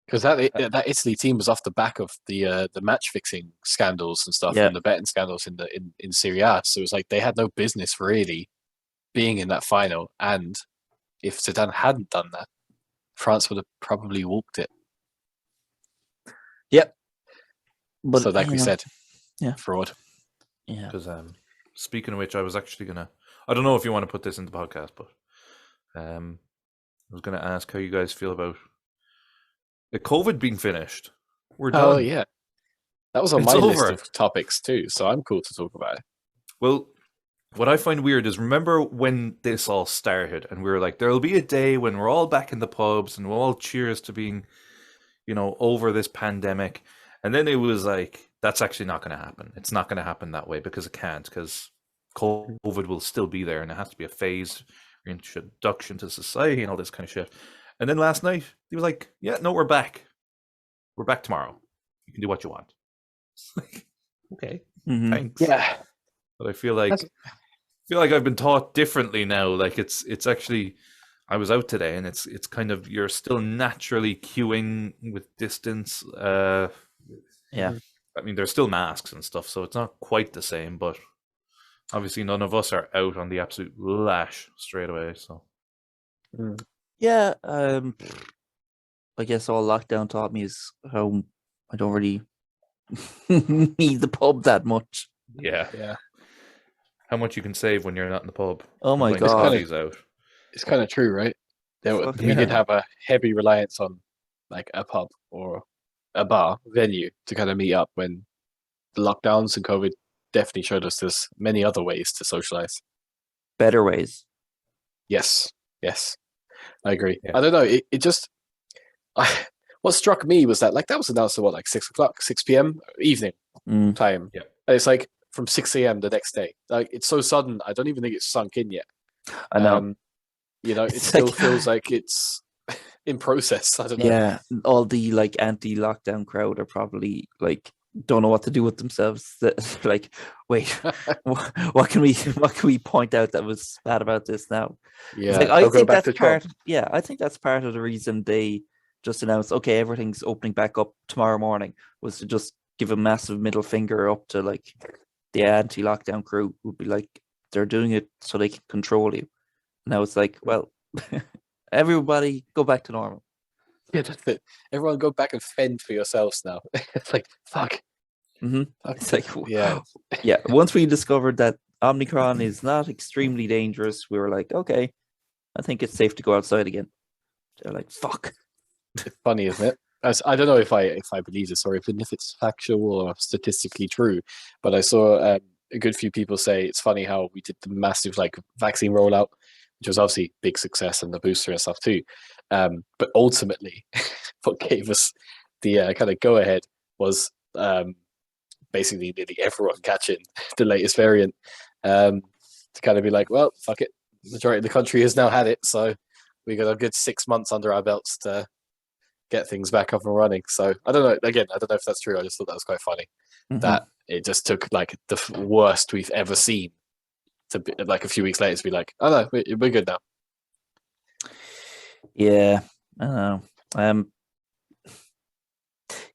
Because that Italy team was off the back of the match fixing scandals and stuff, and the betting scandals in Serie A. So it was like they had no business really being in that final. And if Zidane hadn't done that, France would have probably walked it. Yep. But so like we said, fraud. Yeah. Because speaking of which, I was actually gonna. I don't know if you want to put this in the podcast, but I was gonna ask how you guys feel about the COVID being finished. We're done. Oh yeah, that was on my list of topics too. So I'm cool to talk about it. Well, what I find weird is remember when this all started, and we were like, "There'll be a day when we're all back in the pubs and we'll all cheers to being." Over this pandemic. And then it was like, that's actually not going to happen. It's not going to happen that way because it can't, because COVID will still be there and it has to be a phased introduction to society and all this kind of shit. And then last night, he was like, yeah, no, we're back. We're back tomorrow. You can do what you want. It's like, okay, thanks. Yeah. But I feel like I've been taught differently now. Like it's actually... I was out today, and it's kind of you're still naturally queuing with distance. Yeah, I mean, there's still masks and stuff, so it's not quite the same. But obviously, none of us are out on the absolute lash straight away. So, yeah, I guess all lockdown taught me is how I don't really need the pub that much. Yeah. How much you can save when you're not in the pub? Oh my god, out. It's kind of true, right? We did have a heavy reliance on like a pub or a bar venue to kind of meet up when the lockdowns and COVID definitely showed us there's many other ways to socialize. Better ways. Yes, I agree. Yeah. I don't know. It just what struck me was that that was announced at 6 p.m. evening time. Yeah, and it's like from 6 a.m. the next day. Like it's so sudden. I don't even think it's sunk in yet. I know. It still feels like it's in process. I don't know. Yeah, all the anti-lockdown crowd are probably don't know what to do with themselves. Like, wait, what can we point out that was bad about this now? Yeah, I think that's part. Yeah, I think that's part of the reason they just announced, okay, everything's opening back up tomorrow morning, was to just give a massive middle finger up to the anti-lockdown crew, would be like, they're doing it so they can control you. Now it's like, well, everybody go back to normal. Yeah, that's it. Everyone go back and fend for yourselves now. It's like, fuck. It's like, yeah. Once we discovered that Omicron is not extremely dangerous, we were like, okay, I think it's safe to go outside again. They're like, fuck. It's funny, isn't it? I don't know if I believe this or even if it's factual or statistically true, but I saw a good few people say it's funny how we did the massive vaccine rollout, which was obviously big success, and the booster and stuff too. But ultimately, what gave us the kind of go ahead was basically nearly everyone catching the latest variant, to kind of be like, well, fuck it. Majority of the country has now had it, so we got a good 6 months under our belts to get things back up and running. So I don't know. Again, I don't know if that's true. I just thought that was quite funny that it just took like the worst we've ever seen to be, like a few weeks later to be like, oh no, we're good now. Yeah, I know.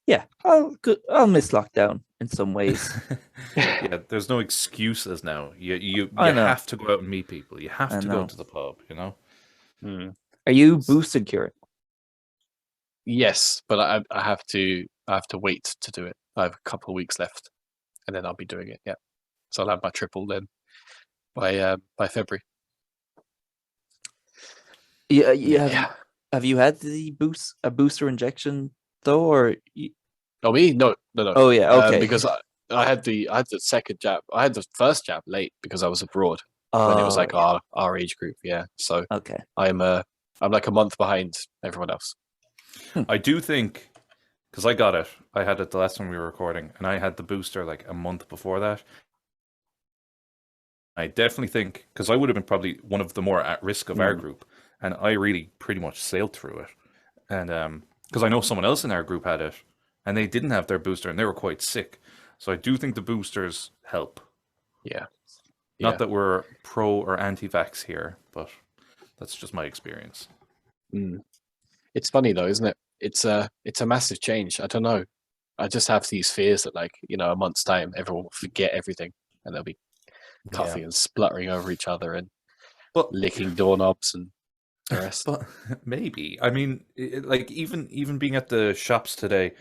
Yeah, I'll miss lockdown in some ways. Yeah, there's no excuses now. You I know. have to go out and meet people. You have I to know. go to the pub, you know? Are you boosted, Kieran? Yes, but I have to wait to do it. I have a couple of weeks left, and then I'll be doing it. Yeah, so I'll have my triple then by February. Yeah, Yeah. Have you had a booster injection though, or? Oh, me? No. Oh yeah, okay. Because I had the second jab. I had the first jab late because I was abroad when it was like yeah. our age group. Yeah, so Okay. I'm like a month behind everyone else. I do think, because I got it, I had it the last time we were recording, and I had the booster like a month before that. I definitely think, because I would have been probably one of the more at risk of our group, and I really pretty much sailed through it. And because I know someone else in our group had it, and they didn't have their booster, and they were quite sick. So I do think the boosters help. Yeah. Not that we're pro or anti-vax here, but that's just my experience. It's funny though, isn't it? It's a massive change. I don't know. I just have these fears that like, a month's time everyone will forget everything and they'll be coughing and spluttering over each other and licking doorknobs and the rest. But maybe. I mean, like even being at the shops today,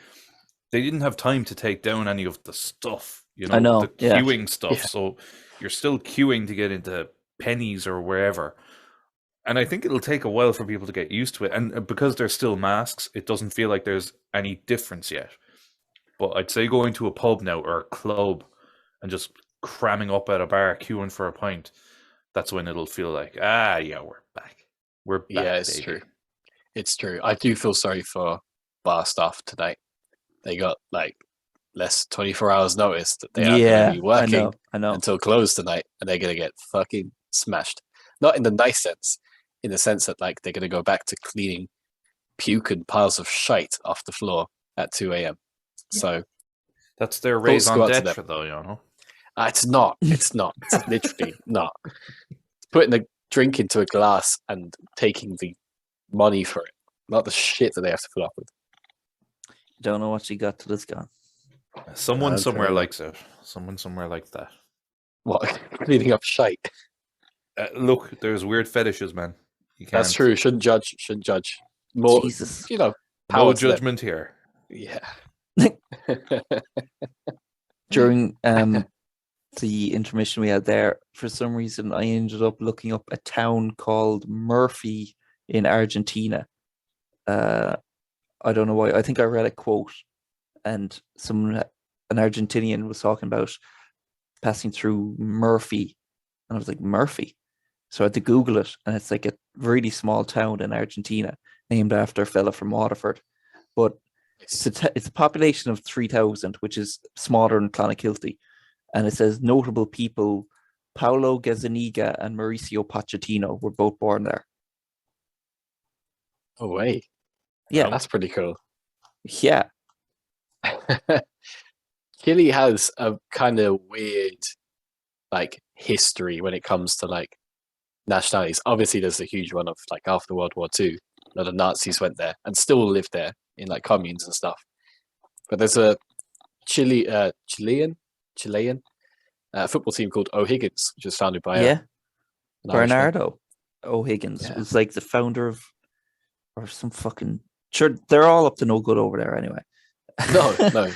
they didn't have time to take down any of the stuff, I know, the yeah. queuing stuff. Yeah. So you're still queuing to get into Pennies or wherever. And I think it'll take a while for people to get used to it. And because there's still masks, it doesn't feel like there's any difference yet. But I'd say going to a pub now or a club and just cramming up at a bar, queuing for a pint, that's when it'll feel like, yeah, we're back. We're back, yeah, it's baby. true. It's true. I do feel sorry for bar staff tonight. They got like less 24 hours notice that they are going to be working I know. until close tonight, and they're going to get fucking smashed. Not in the nice sense, in the sense that like they're going to go back to cleaning puke and piles of shite off the floor at 2 a.m. So that's their raison go out to d'etre, though, It's not. It's literally not. It's putting the drink into a glass and taking the money for it, not the shit that they have to fill up with. Don't know what she got to this gun. Someone somewhere likes it. Someone somewhere likes that. What? Cleaning up shite? Look, there's weird fetishes, man. You can't. That's true. Shouldn't judge. More, Jesus. No power to them. judgment here. Yeah. During the intermission we had there, for some reason I ended up looking up a town called Murphy in Argentina. I don't know why. I think I read a quote and an Argentinian was talking about passing through Murphy, and I was like, Murphy? So I had to Google it, and it's like a really small town in Argentina named after a fella from Waterford, but it's a population of 3,000, which is smaller than Clonakilty. And it says notable people, Paulo Gazzaniga and Mauricio Pochettino were both born there. Oh, wait. Yeah. That's pretty cool. Yeah. Chile has a kind of weird, like, history when it comes to, like, nationalities. Obviously, there's a huge one of, like, after World War II, a lot of Nazis went there and still live there in, like, communes and stuff. But there's a Chilean football team called O'Higgins, which was founded by an Bernardo O'Higgins was like the founder of, or some fucking, sure, they're all up to no good over there anyway. No.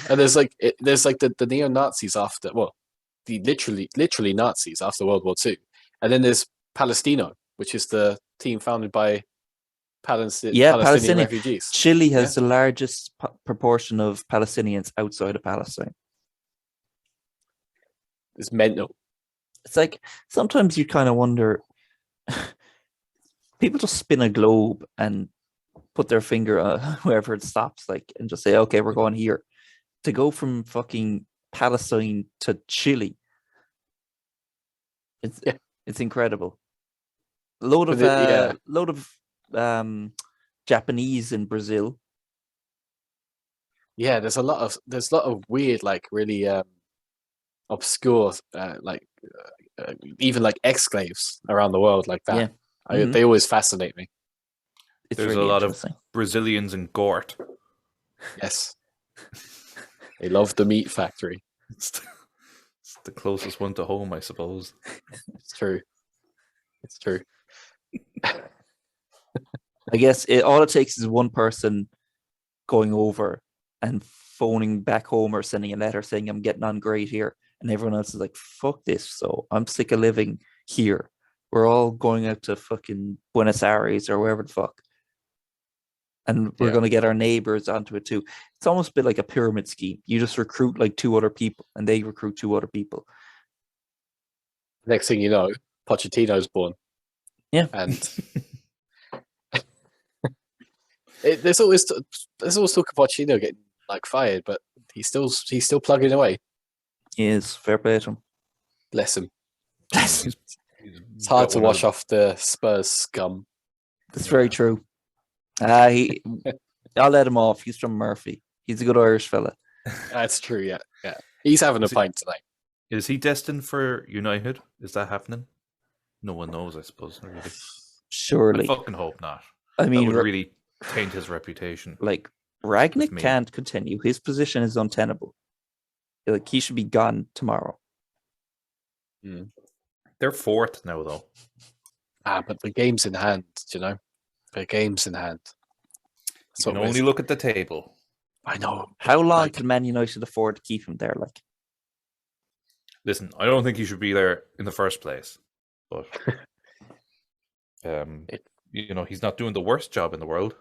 And there's the neo-Nazis after, well, the literally Nazis after World War II. And then there's Palestino, which is the team founded by Palestinian refugees. Chile has the largest proportion of Palestinians outside of Palestine. It's mental. It's like, sometimes you kind of wonder, people just spin a globe and put their finger wherever it stops, like, and just say, okay, we're going here. To go from fucking Palestine to Chile. Yeah. It's incredible. Load of Japanese in Brazil. Yeah, there's a lot of weird, like really obscure, even like exclaves around the world like that. Yeah. Mhm. They always fascinate me. It's There's really a lot interesting. of Brazilians in Gort. Yes, they love the meat factory. It's the closest one to home, I suppose. It's true. It's true. I guess all it takes is one person going over and phoning back home or sending a letter saying I'm getting on great here, and everyone else is like, fuck this, so I'm sick of living here. We're all going out to fucking Buenos Aires or wherever the fuck. And we're going to get our neighbors onto it too. It's almost a bit like a pyramid scheme. You just recruit like 2 other people and they recruit 2 other people. Next thing you know, Pochettino's born. Yeah. And there's always talk of Pochettino getting like fired, but he's still plugging away. He is. Fair play to him. Bless him. He's It's hard got to one wash of off the Spurs scum. That's very true. I'll let him off. He's from Murphy. He's a good Irish fella. That's true, yeah. He's having a pint tonight. Is he destined for United? Is that happening? No one knows, I suppose. Really. I Surely. fucking hope not. I mean, that would really taint his reputation. like With Ragnick me. can't continue. His position is untenable. Like he should be gone tomorrow. They're 4th now, though. But the game's in hand, do you know? The game's in hand. You can only look at the table. I know. How long Like- can Man United afford to keep him there? Like, Listen, I don't think he should be there in the first place. But, he's not doing the worst job in the world.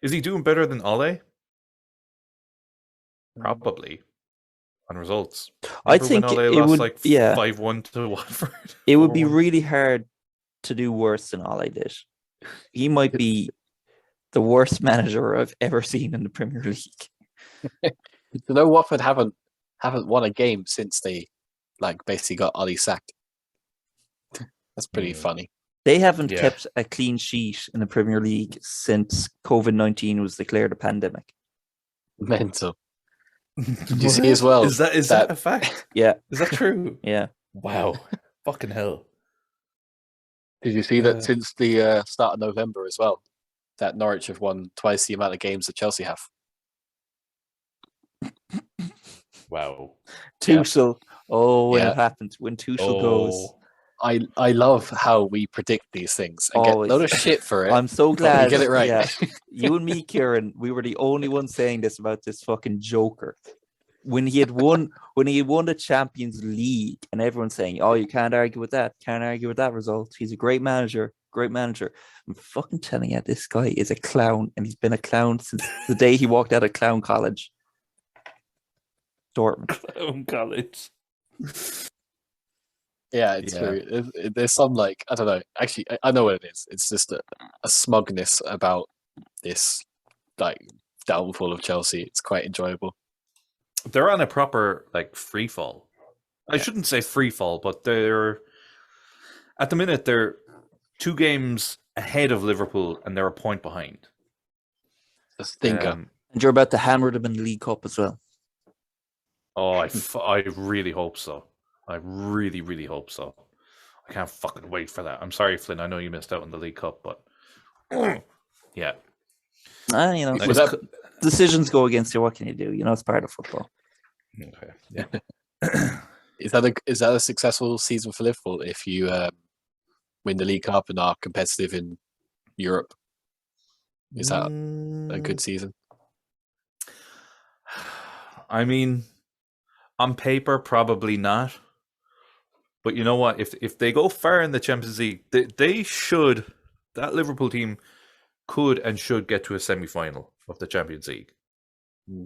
Is he doing better than Ole? Probably. On results. I Remember think when Ole it lost would. like Yeah, 5-1 to Watford. it would be 4-1. really hard to do worse than Ole did. He might be the worst manager I've ever seen in the Premier League. You know, Watford haven't won a game since they basically got Ollie sacked. That's pretty funny. They haven't Yeah. kept a clean sheet in the Premier League since COVID-19 was declared a pandemic. Mental. Did you see as well? Is that a fact? Yeah, Is that true? yeah. Wow. Fucking hell. Did you see that since the start of November as well? That Norwich have won twice the amount of games that Chelsea have. Wow. Tuchel. Oh, when Yeah. it happens, when Tuchel goes. Oh. I love how we predict these things and get a Always. lot of shit for it. I'm so but glad. we get it right. Yeah. You and me, Kieran, we were the only ones saying this about this fucking joker. When he had won the Champions League, and everyone's saying, "Oh, you can't argue with that. Can't argue with that result. He's a great manager. Great manager." I'm fucking telling you, this guy is a clown, and he's been a clown since the day he walked out of clown college. Dortmund. Clown college. Yeah, it's Yeah. true. There's some I don't know. Actually, I know what it is. It's just a smugness about this downfall of Chelsea. It's quite enjoyable. They're on a proper free fall. I shouldn't say free fall, but they're at the minute they're 2 games ahead of Liverpool and they're a point behind. A stinker. And you're about to hammer them in the League Cup as well. I really hope so. I really, really hope so. I can't fucking wait for that. I'm sorry, Flynn. I know you missed out on the League Cup, but yeah. Was that- Decisions go against you. What can you do? It's part of football. Okay. Yeah. Is that a successful season for Liverpool if you win the League Cup and are competitive in Europe? Is that a good season? I mean, on paper, probably not. But you know what? If they go far in the Champions League, they should. That Liverpool team could and should get to a semi-final of the Champions League,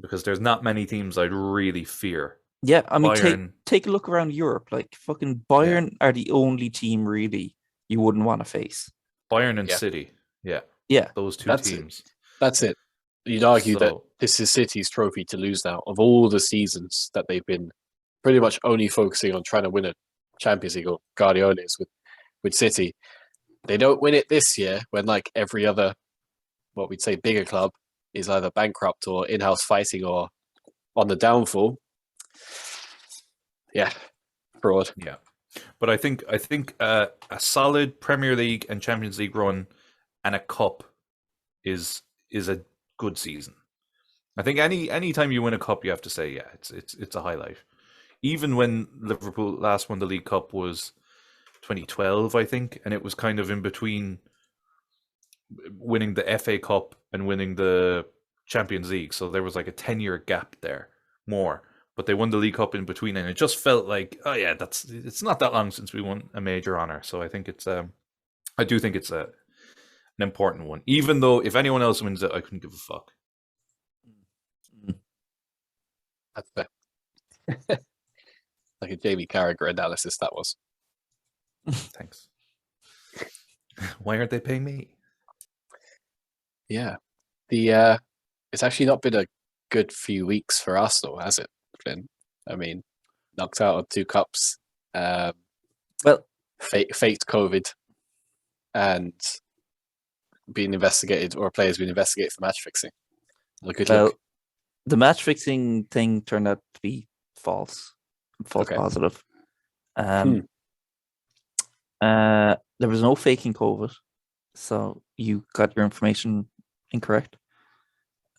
because there's not many teams I'd really fear. Yeah, I mean, Bayern. take a look around Europe. Fucking Bayern are the only team really you wouldn't want to face. Bayern and Yeah. City, yeah, Yeah, those 2 That's it. teams. That's it. You'd argue that So- this is City's trophy to lose now of all the seasons that they've been pretty much only focusing on trying to win a Champions League, or Guardiola is with City. They don't win it this year when like every other, what we'd say, bigger club is either bankrupt or in-house fighting or on the downfall. Yeah, fraud. Yeah, but I think a solid Premier League and Champions League run and a cup is a good season. I think any time you win a cup, you have to say, yeah, it's a highlight. Even when Liverpool last won the League Cup was 2012, I think, and it was kind of in between winning the FA Cup and winning the Champions League, so there was like a 10-year gap there more. But they won the League Cup in between, and it just felt like, oh yeah, it's not that long since we won a major honor. So I think I do think it's an important one. Even though if anyone else wins it, I couldn't give a fuck. That's fair. Like a Jamie Carragher analysis that was. Thanks. Why aren't they paying me? Yeah, it's actually not been a good few weeks for Arsenal, has it, Flynn? I mean, knocked out on 2 cups. Well, faked COVID, and being investigated, or players being investigated for match fixing. Look. The match fixing thing turned out to be false Okay. positive. There was no faking COVID, so you got your information incorrect.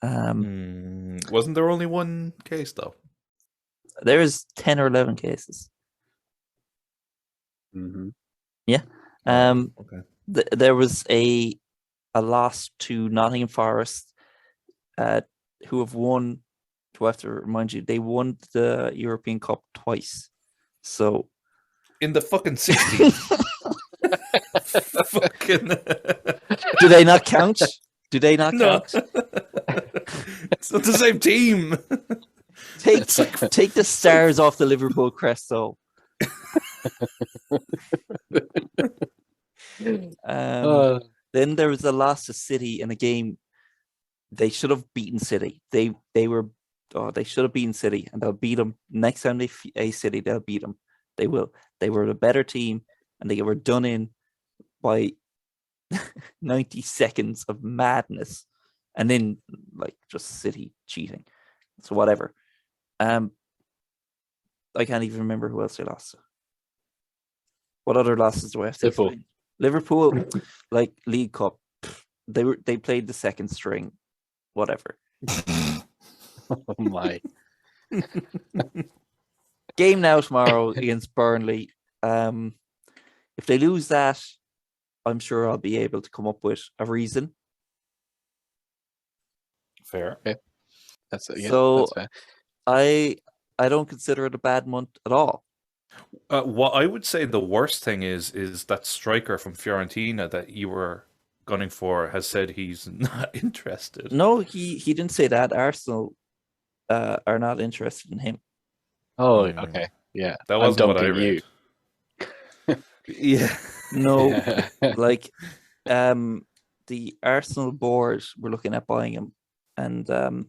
Wasn't there only one case though? There is 10 or 11 cases. Mm-hmm. Yeah. Okay. There was a loss to Nottingham Forest, who have won. To have to remind you, they won the European Cup twice. So In the fucking 60s. Fucking. do they not count? Do they not No. count? It's not the same team. Take the stars off the Liverpool crest, though. Then there was a loss to City in a game. They should have beaten City. They should have beaten City, and they'll beat them next time they face City. They'll beat them. They will. They were a better team, and they were done in by 90 seconds of madness, and then like just City cheating. So whatever. I can't even remember who else they lost to. What other losses do I have to explain? Liverpool, like League Cup, they played the second string, whatever. Oh my. Game now tomorrow against Burnley. If they lose that, I'm sure I'll be able to come up with a reason. Fair. Okay. That's fair. I don't consider it a bad month at all. What I would say the worst thing is that striker from Fiorentina that you were gunning for has said he's not interested. No, he didn't say that. Arsenal are not interested in him. Oh, okay. Yeah. That wasn't what I dumping read. Yeah. No, like the Arsenal board were looking at buying him, and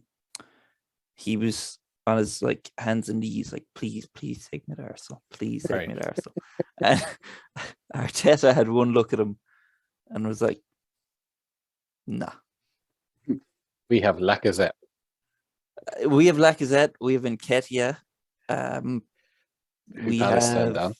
he was on his like hands and knees, like, please take me to Arsenal. Please take me to Arsenal. And Arteta had one look at him and was like, nah. We have Lacazette. We have Lacazette. We have Nketiah. We have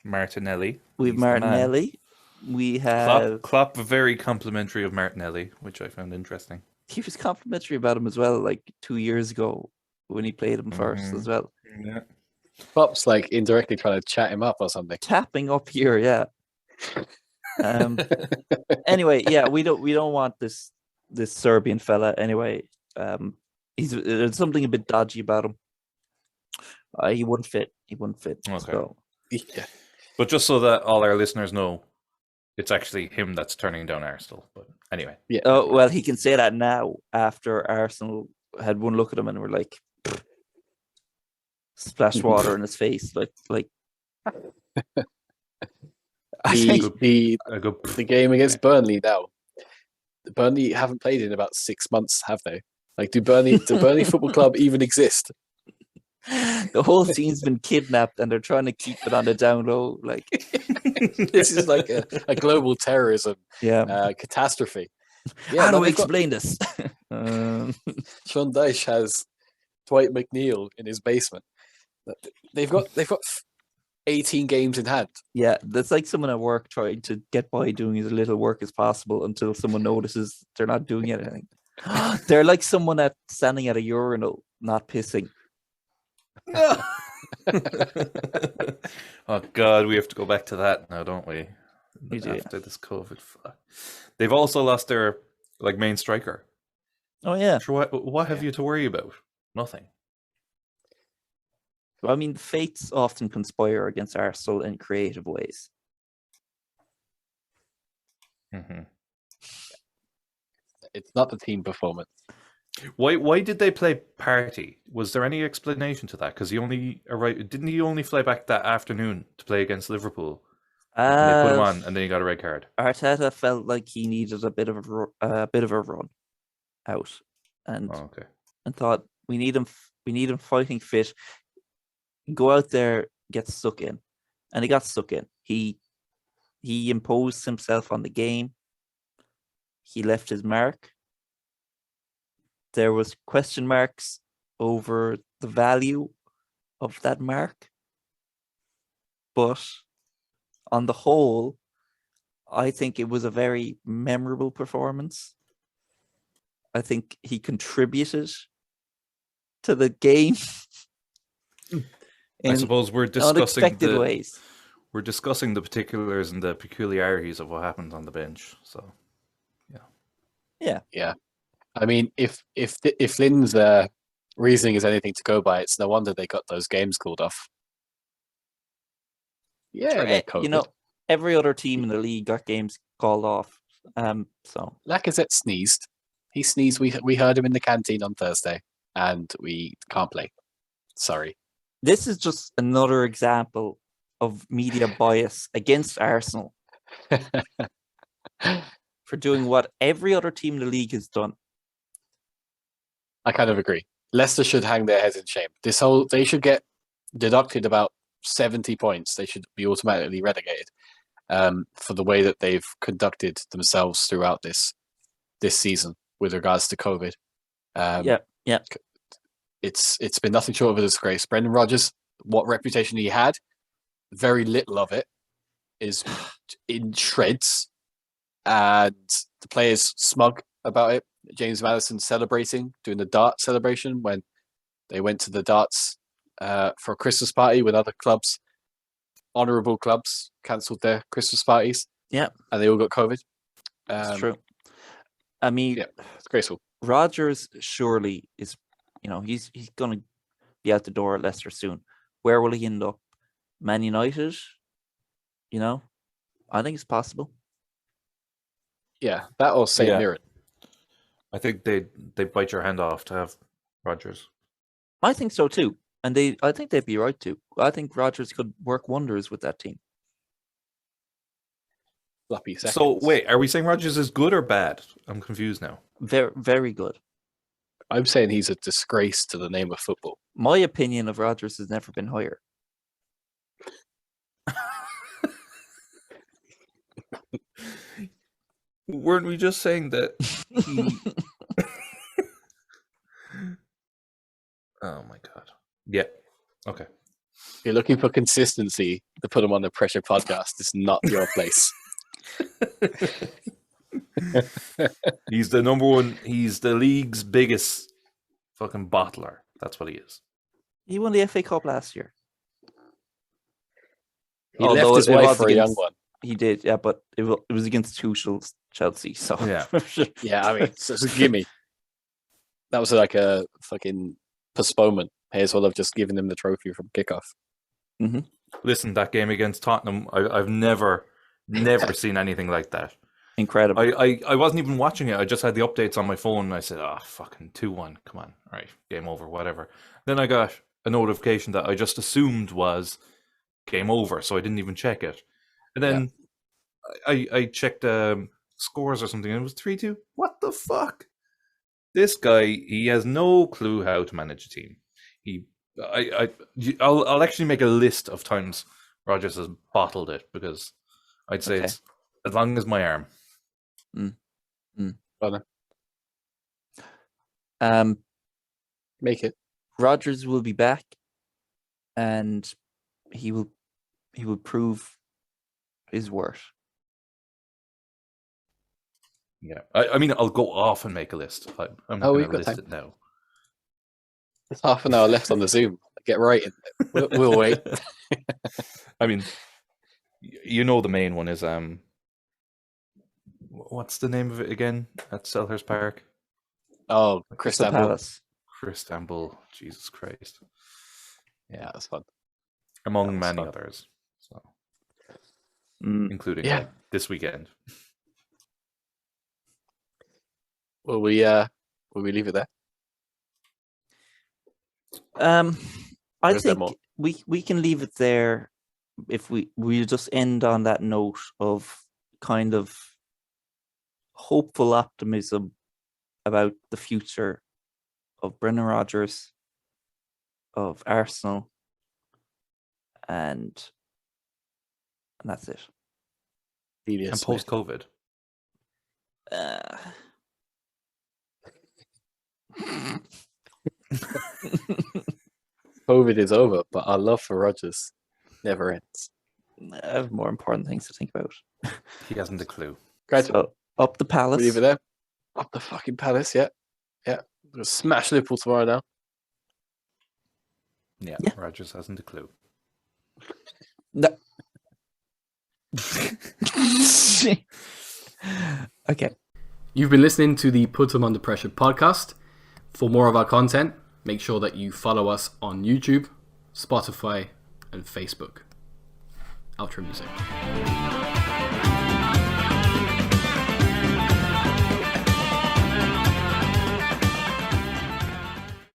Martinelli. We have Martinelli. We have Klopp very complimentary of Martinelli, which I found interesting. He was complimentary about him as well, like 2 years ago when he played him first as well. Yeah. Klopp's like indirectly trying to chat him up or something. Tapping up here, yeah. Anyway, yeah, we don't want this Serbian fella anyway. There's something a bit dodgy about him. He wouldn't fit. Okay. So. Yeah. But just so that all our listeners know, it's actually him that's turning down Arsenal. But anyway. Yeah. Oh, well, he can say that now after Arsenal had one look at him and were like, splashed water in his face. Like. The game against Burnley now. Burnley haven't played in about 6 months, have they? Like, do Burnley Football Club even exist? The whole scene's been kidnapped, and they're trying to keep it on the down low. Like, This is like a global terrorism yeah. catastrophe. Yeah, How no, do we they've got explain this? Um, Sean Dyche has Dwight McNeil in his basement. They've got 18 games in hand. yeah, that's like someone at work trying to get by doing as little work as possible until someone notices they're not doing anything. They're like someone standing at a urinal, not pissing. No. Oh God, we have to go back to that now, don't we? We do. After this COVID, fuck. They've also lost their main striker. Oh yeah. So what have you to worry about? Nothing. I mean, fates often conspire against Arsenal in creative ways. Mm-hmm. It's not the team performance. Why did they play Party? Was there any explanation to that? Because he only arrived. Didn't he only fly back that afternoon to play against Liverpool? And they put him on, and then he got a red card. Arteta felt like he needed a bit of a run out, and okay. and thought we need him fighting fit. Go out there, get stuck in, and he got stuck in. He imposed himself on the game. He left his mark. There was question marks over the value of that mark, but on the whole, I think it was a very memorable performance. I think he contributed to the game. I suppose we're discussing unexpected ways. We're discussing the particulars and the peculiarities of what happened on the bench. So, Yeah. I mean, if Lynn's reasoning is anything to go by, it's no wonder they got those games called off. Yeah, they're COVID. Every other team in the league got games called off. So Lacazette sneezed. He sneezed. We heard him in the canteen on Thursday, and we can't play. Sorry. This is just another example of media bias against Arsenal for doing what every other team in the league has done. I kind of agree. Leicester should hang their heads in shame. They should get deducted about 70 points. They should be automatically relegated for the way that they've conducted themselves throughout this season with regards to COVID. Yeah. It's been nothing short of a disgrace. Brendan Rodgers, what reputation he had, very little of it is in shreds, and the players smug about it. James Maddison celebrating, doing the dart celebration when they went to the darts for a Christmas party when other clubs, honourable clubs, cancelled their Christmas parties. Yeah, and they all got COVID. That's true. I mean, yeah, it's graceful. Rodgers surely is, he's going to be out the door at Leicester soon. Where will he end up? Man United? I think it's possible. Yeah, that or St. Mirren. I think they bite your hand off to have Rodgers. I think so too, and I think they'd be right to. I think Rodgers could work wonders with that team. Floppy seconds. So wait, are we saying Rodgers is good or bad? I'm confused now. Very, very good. I'm saying he's a disgrace to the name of football. My opinion of Rodgers has never been higher. Weren't we just saying that he... Oh my God. Yeah. Okay. If you're looking for consistency to put him on the Pressure Podcast, it's not your place. He's the number one. He's the league's biggest fucking bottler. That's what he is. He won the FA Cup last year. He left his wife for a young one. He did, yeah, but it was against Tuchel's Chelsea. So yeah, yeah. I mean, it's a gimme. That was like a fucking postponement. May as well have just given him the trophy from kickoff. Mm-hmm. Listen, that game against Tottenham, I've never seen anything like that. Incredible. I wasn't even watching it. I just had the updates on my phone, and I said, fucking 2-1. Come on. All right, game over, whatever. Then I got a notification that I just assumed was game over, so I didn't even check it. And then I checked scores or something, and it was 3-2. What the fuck? This guy, he has no clue how to manage a team. He I'll actually make a list of times Rodgers has bottled it, because I'd say Okay. it's as long as my arm. Brother, make it. Rodgers will be back, and he will prove his worth. Yeah, I mean, I'll go off and make a list. I'm Oh, going we've to got list time. it now. There's half an hour left on the Zoom. Get right in. We'll wait. I mean, you know, the main one is what's the name of it again at Selhurst Park? Oh, Chris Crystal Campbell. Palace. Istanbul. Jesus Christ. Yeah, that's fun. Among That was many fun. others, so including Yeah. like this weekend. Will we leave it there? I is there think more? we can leave it there if we'll just end on that note of kind of hopeful optimism about the future of Brendan Rodgers, of Arsenal, and that's it. Delia And Smith. post-COVID. COVID is over, but our love for Rodgers never ends. I have more important things to think about. He hasn't a clue. Great. So, up the Palace. We leave it there. Up the fucking Palace, yeah. Yeah. We'll smash Liverpool tomorrow now. Yeah, Yeah. Rodgers hasn't a clue. No. Okay. You've been listening to the Put 'em Under Pressure podcast. For more of our content, make sure that you follow us on YouTube, Spotify, and Facebook. Outro music.